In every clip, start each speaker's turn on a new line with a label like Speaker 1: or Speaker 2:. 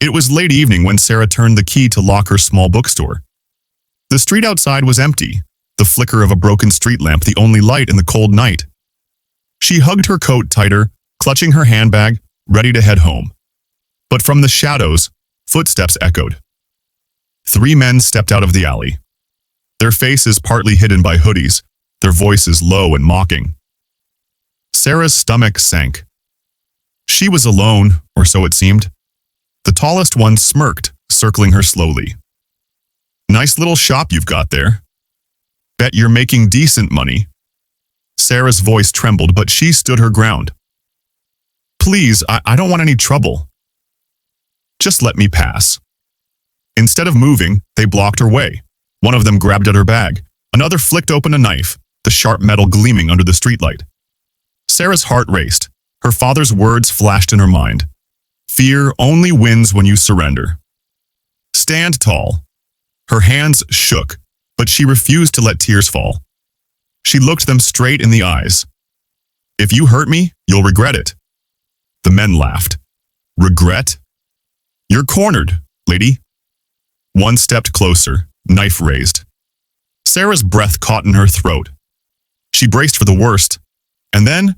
Speaker 1: It was late evening when Sarah turned the key to lock her small bookstore. The street outside was empty, the flicker of a broken street lamp the only light in the cold night. She hugged her coat tighter, clutching her handbag, ready to head home. But from the shadows, footsteps echoed. 3 men stepped out of the alley. Their faces partly hidden by hoodies, their voices low and mocking. Sarah's stomach sank. She was alone, or so it seemed. The tallest one smirked, circling her slowly. "Nice little shop you've got there. Bet you're making decent money." Sarah's voice trembled, but she stood her ground. "Please, I don't want any trouble. Just let me pass." Instead of moving, they blocked her way. One of them grabbed at her bag. Another flicked open a knife, the sharp metal gleaming under the streetlight. Sarah's heart raced. Her father's words flashed in her mind. "Fear only wins when you surrender. Stand tall." Her hands shook, but she refused to let tears fall. She looked them straight in the eyes. "If you hurt me, you'll regret it." The men laughed. "Regret? You're cornered, lady." One stepped closer, knife raised. Sarah's breath caught in her throat. She braced for the worst, and then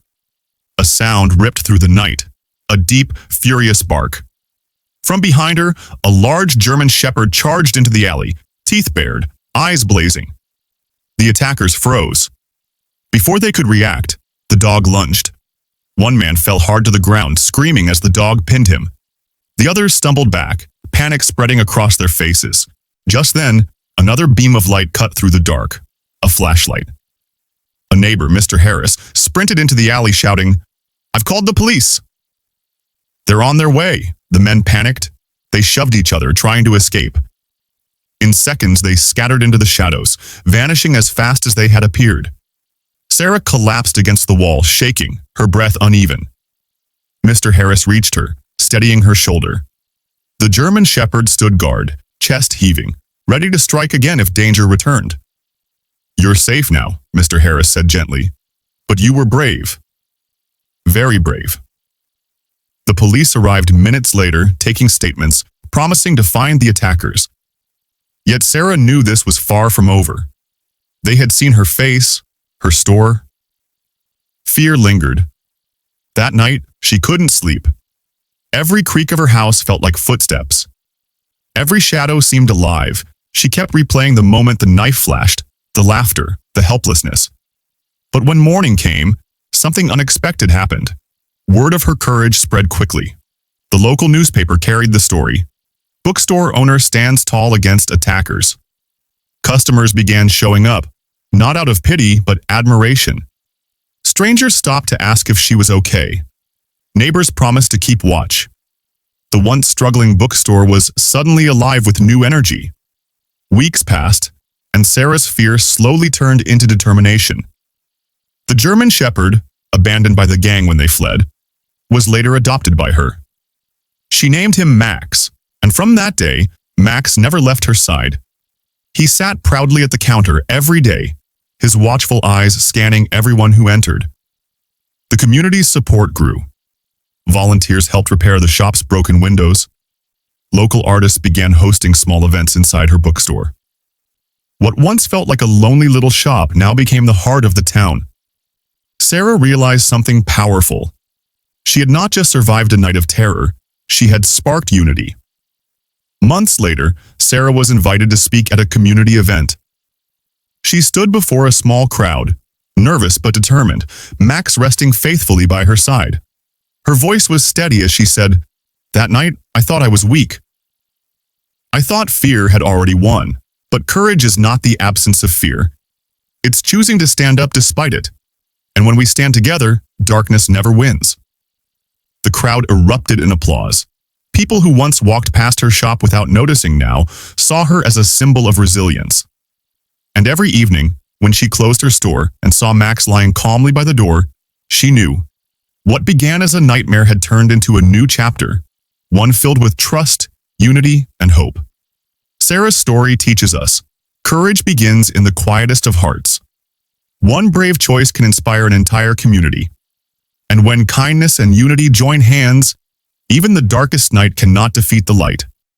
Speaker 1: a sound ripped through the night, a deep, furious bark. From behind her, a large German shepherd charged into the alley, teeth bared, eyes blazing. The attackers froze. Before they could react, the dog lunged. One man fell hard to the ground, screaming as the dog pinned him. The others stumbled back, panic spreading across their faces. Just then, another beam of light cut through the dark, a flashlight. A neighbor, Mr. Harris, sprinted into the alley shouting, "I've called the police." "They're on their way." The men panicked. They shoved each other, trying to escape. In seconds, they scattered into the shadows, vanishing as fast as they had appeared. Sarah collapsed against the wall, shaking, her breath uneven. Mr. Harris reached her, steadying her shoulder. The German shepherd stood guard, chest heaving, ready to strike again if danger returned. "You're safe now," Mr. Harris said gently. "But you were brave. Very brave." The police arrived minutes later, taking statements, promising to find the attackers. Yet Sarah knew this was far from over. They had seen her face, her store. Fear lingered. That night, she couldn't sleep. Every creak of her house felt like footsteps. Every shadow seemed alive. She kept replaying the moment the knife flashed, the laughter, the helplessness. But when morning came, something unexpected happened. Word of her courage spread quickly. The local newspaper carried the story. Bookstore owner stands tall against attackers. Customers began showing up, not out of pity, but admiration. Strangers stopped to ask if she was okay. Neighbors promised to keep watch. The once struggling bookstore was suddenly alive with new energy. Weeks passed, and Sarah's fear slowly turned into determination. The German shepherd, abandoned by the gang when they fled, was later adopted by her. She named him Max, and from that day, Max never left her side. He sat proudly at the counter every day, his watchful eyes scanning everyone who entered. The community's support grew. Volunteers helped repair the shop's broken windows. Local artists began hosting small events inside her bookstore. What once felt like a lonely little shop now became the heart of the town. Sarah realized something powerful. She had not just survived a night of terror, she had sparked unity. Months later, Sarah was invited to speak at a community event. She stood before a small crowd, nervous but determined, Max resting faithfully by her side. Her voice was steady as she said, "That night, I thought I was weak. I thought fear had already won, but courage is not the absence of fear. It's choosing to stand up despite it. And when we stand together, darkness never wins." The crowd erupted in applause. People who once walked past her shop without noticing now saw her as a symbol of resilience. And every evening, when she closed her store and saw Max lying calmly by the door, she knew what began as a nightmare had turned into a new chapter, one filled with trust, unity, and hope. Sarah's story teaches us, courage begins in the quietest of hearts. One brave choice can inspire an entire community. And when kindness and unity join hands, Even the darkest night cannot defeat the light.